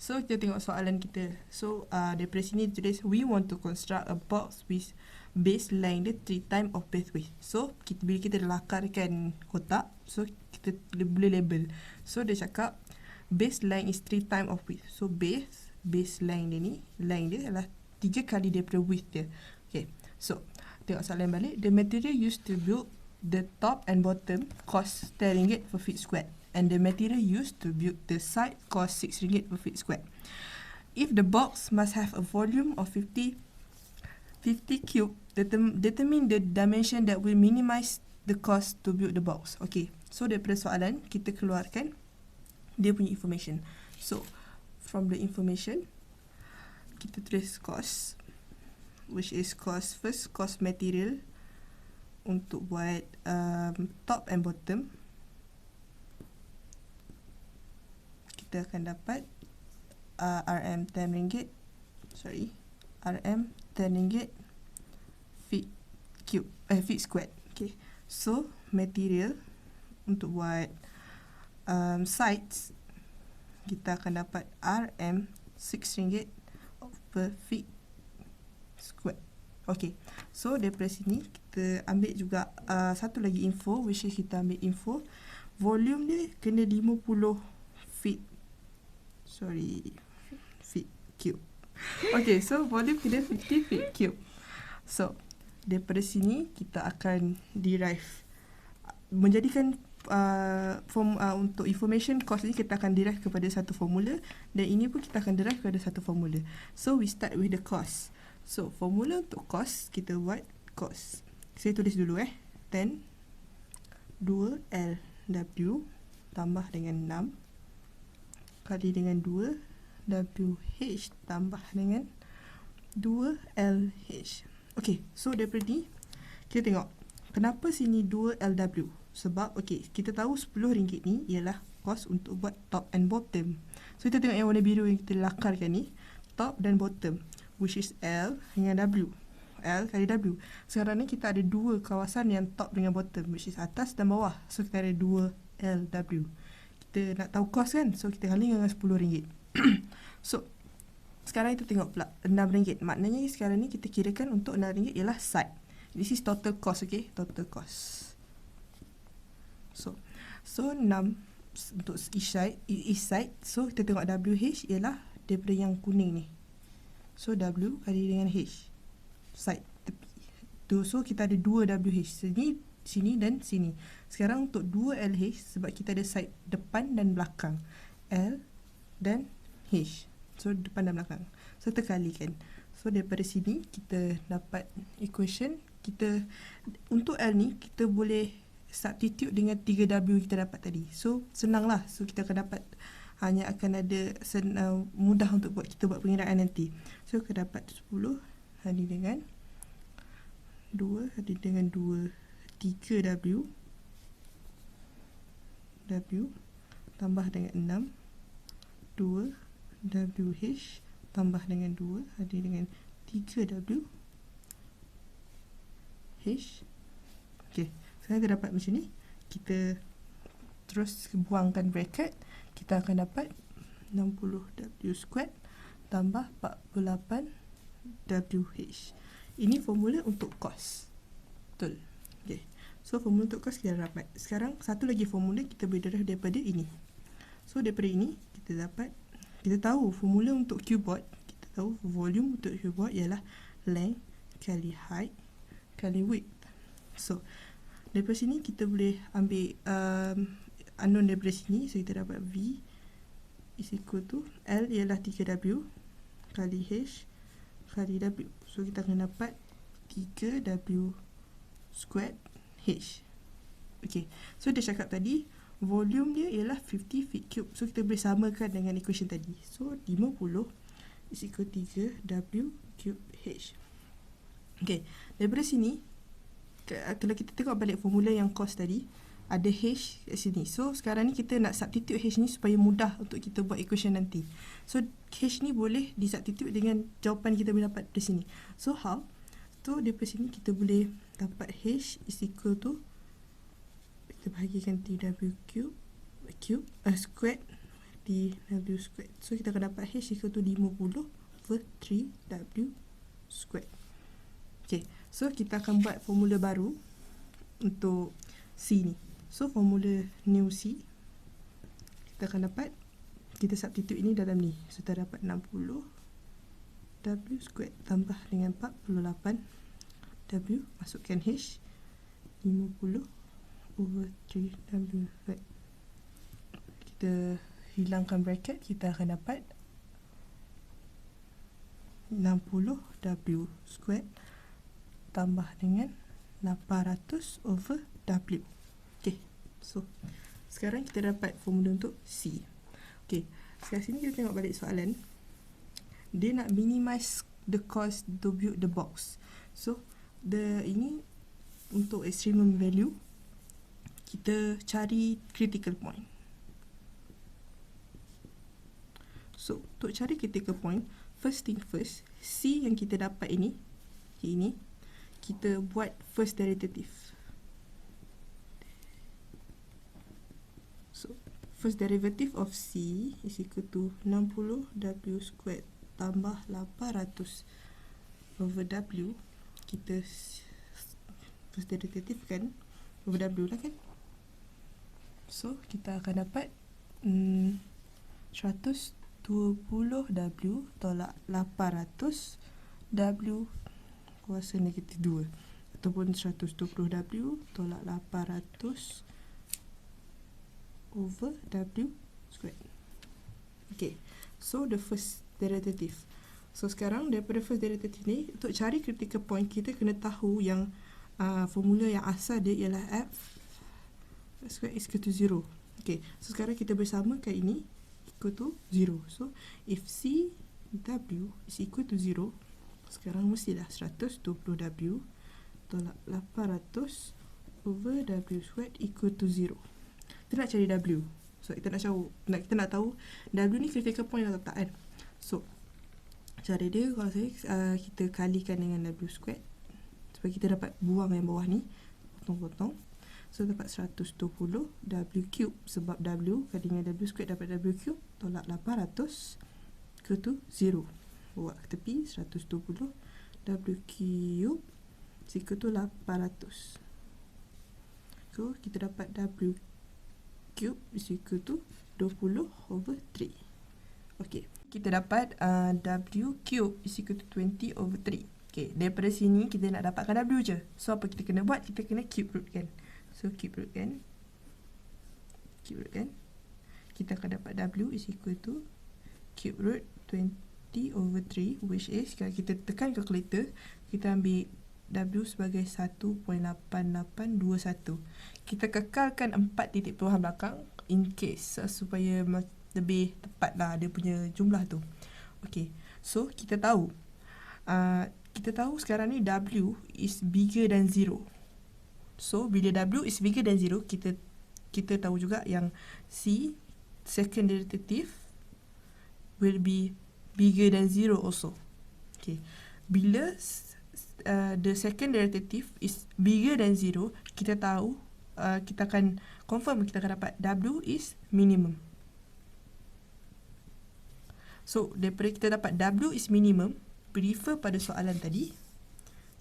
So kita tengok soalan kita. So daripada sini tulis we want to construct a box with base length dia 3 times of base width. So bila kita lakarkan kotak, so kita boleh label. So dia cakap base length is 3 times of width. So base length dia ni, length dia adalah 3 kali daripada width dia. Okay, so tengok soalan balik. The material used to build the top and bottom cost RM10 per feet square, and the material used to build the side cost RM6 per feet square. If the box must have a volume of 50 cube, determine the dimension that will minimize the cost to build the box. Okay, so daripada soalan kita keluarkan dia punya information. So from the information kita tulis cost, which is cost, first cost material untuk buat top and bottom. Kita akan dapat RM10, RM10 feet squared. Okay, so material untuk buat sides kita akan dapat RM6 per feet squared. Okay, so daripada sini kita ambil juga satu lagi info, which is kita ambil info volume dia kena 50 feet cube. Okay, so volume kena 50 feet cube. So daripada sini kita akan derive, menjadikan untuk information cost ni kita akan derive kepada satu formula, dan ini pun kita akan derive kepada satu formula. So we start with the cost. So formula untuk cost, kita buat cost. Saya tulis dulu 10 2LW tambah dengan 6 kali dengan 2WH tambah dengan 2LH. Okay, so daripada ni kita tengok kenapa sini 2LW. Sebab kita tahu RM10 ni ialah cost untuk buat top and bottom. So kita tengok yang warna biru yang kita lakarkan ni, top dan bottom, which is L dengan W. L kali W. Sekarang ni kita ada dua kawasan yang top dengan bottom, which is atas dan bawah. So kita ada 2LW. Kita nak tahu cost kan, so kita kali dengan RM10. So sekarang kita tengok pula RM6. Maknanya sekarang ni kita kirakan untuk RM6 ialah side. This is total cost. Okay, total cost. So 6 untuk each side. So kita tengok WH ialah daripada yang kuning ni. So W kali dengan H, side tepi. So kita ada 2 WH, sini dan sini. Sekarang untuk 2 LH, sebab kita ada side depan dan belakang, L dan H. So depan dan belakang. So terkalikan. So daripada sini kita dapat equation. Kita untuk L ni kita boleh substitute dengan 3W kita dapat tadi. So senanglah. So kita akan dapat, hanya akan ada mudah untuk kita buat pengiraan nanti. So kita dapat 10 kali dengan 2 kali dengan 2 3W tambah dengan 6 2WH tambah dengan 2 kali dengan 3WH. Okay, sekarang kita dapat macam ni. Kita terus buangkan bracket, kita akan dapat 60W squared tambah 48WH. Ini formula untuk cost. Betul. Okay, so formula untuk cost kita dapat. Sekarang satu lagi formula kita boleh derive daripada ini. So daripada ini kita tahu formula untuk cuboid. Kita tahu volume untuk cuboid ialah length kali height kali width. So daripada sini kita boleh ambil unknown daripada sini. So kita dapat V is equal to L ialah 3W kali H kali W. So kita akan dapat 3W squared H. Okay, so dia cakap tadi volume dia ialah 50 feet cube. So kita boleh samakan dengan equation tadi. So 50 is equal 3W cube H. Okay, daripada sini kalau kita tengok balik formula yang cost tadi, ada H kat sini. So sekarang ni kita nak substitute H ni supaya mudah untuk kita buat equation nanti. So H ni boleh disubstitute dengan jawapan kita boleh dapat dari sini. So how? So daripada sini kita boleh dapat H is equal to, kita bahagikan 3W squared 3W squared. So kita akan dapat H equal to 50 over 3W squared. Okay, so kita akan buat formula baru untuk C ni. So formula new C, kita akan dapat, kita substitute ini dalam ni. So kita dapat 60 W squared tambah dengan 48 W, masukkan H, 50 over 3W squared. Kita hilangkan bracket, kita akan dapat 60 W squared tambah dengan 800 over W. Okay, so sekarang kita dapat formula untuk C. Okay, sekarang sini kita tengok balik soalan. Dia nak minimize the cost to build the box. So ini untuk extremum value, kita cari critical point. So untuk cari critical point, first thing first, C yang kita dapat ini kita buat first derivative. So first derivative of C is equal to 60 W squared tambah 800 over W. Kita first derivative kan over W lah kan. So kita akan dapat 120 W tolak 800 W kuasa negatif 2, ataupun 120 W tolak 800 over W squared. Okay, so the first derivative. So sekarang daripada first derivative ni, untuk cari critical point, kita kena tahu yang formula yang asal dia ialah F squared is equal to 0. Okay, so sekarang kita bersamakan ini equal to 0. So if C W is equal to 0, sekarang mestilah 120 W tolak 800 over W squared equal to 0. Kita nak cari W. So kita nak tahu W ni critical point atau tak kan. So cara dia, kalau saya kita kalikan dengan W squared supaya kita dapat buang yang bawah ni, potong-potong. So dapat 120 W cube, sebab W kali dengan W squared dapat W cube, tolak 800 ke tu 0. Buat ke tepi, 120 W cube equal to 800. So kita dapat W cube is equal to 20 over 3. Okay, kita dapat W cube is equal to 20 over 3. Okay, daripada sini kita nak dapatkan W je. So apa kita kena buat? Kita kena cube root kan. So cube root kan, kita akan dapat W is equal to cube root 20 over 3, which is, kalau kita tekan calculator, kita ambil W sebagai 1.8821. Kita kekalkan 4 titik peluhan belakang in case, supaya lebih tepat lah dia punya jumlah tu. Okay, so kita tahu sekarang ni W is bigger than 0. So bila W is bigger than 0, kita tahu juga yang C second derivative will be bigger than 0 also. Okay, bila the second derivative is bigger than 0, kita tahu kita akan confirm, kita akan dapat W is minimum. So daripada kita dapat W is minimum, refer pada soalan tadi,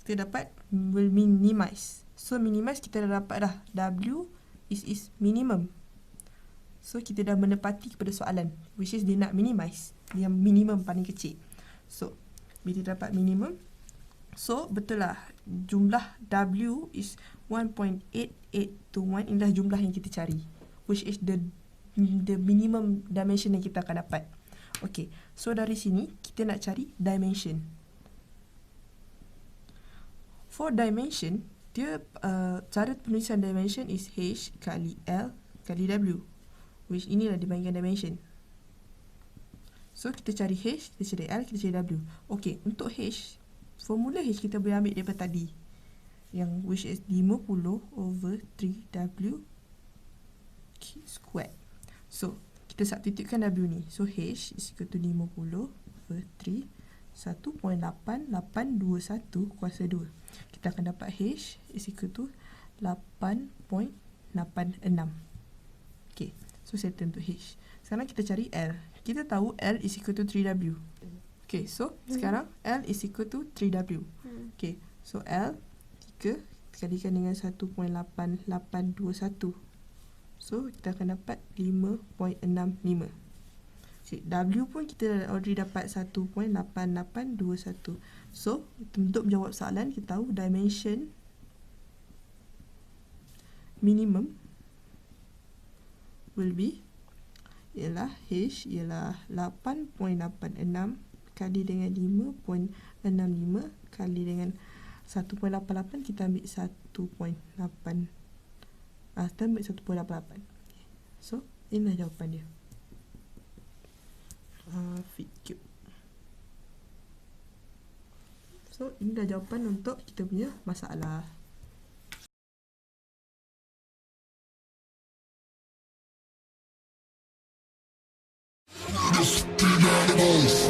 kita dapat will minimize. So minimize, kita dah dapat dah W is minimum. So kita dah menepati kepada soalan, which is dia nak minimize, yang minimum paling kecil. So bila dia dapat minimum, so betul lah jumlah W is 1.8821. Inilah jumlah yang kita cari, which is the minimum dimension yang kita akan dapat. Okay, so dari sini kita nak cari dimension. For dimension, dia cara penulisan dimension is H kali L kali W, which inilah dipanggil dimension. So kita cari H, kita cari L, kita cari W. Okay, untuk H, formula H kita boleh ambil daripada tadi, yang which is 50 over 3W squared. So kita substitutekan W ni. So H is equal to 50 over 3, 1.8821 kuasa 2. Kita akan dapat H is equal to 8.86. Okay, So settle untuk H. Sekarang kita cari L. Kita tahu L is equal to 3W. Okay, so sekarang L is equal to 3W. Okay, so L 3 dikalikan dengan 1.8821. So kita akan dapat 5.65. Okay, W pun kita already dapat 1.8821. So untuk menjawab soalan, kita tahu dimension minimum will be ialah H ialah 8.86 kali dengan 5.65 kali dengan 1.88, kita ambil 1.8. Kita ambil 1.88. So inilah jawapan dia. Feet cube. So inilah jawapan untuk kita punya masalah. Just be my boss.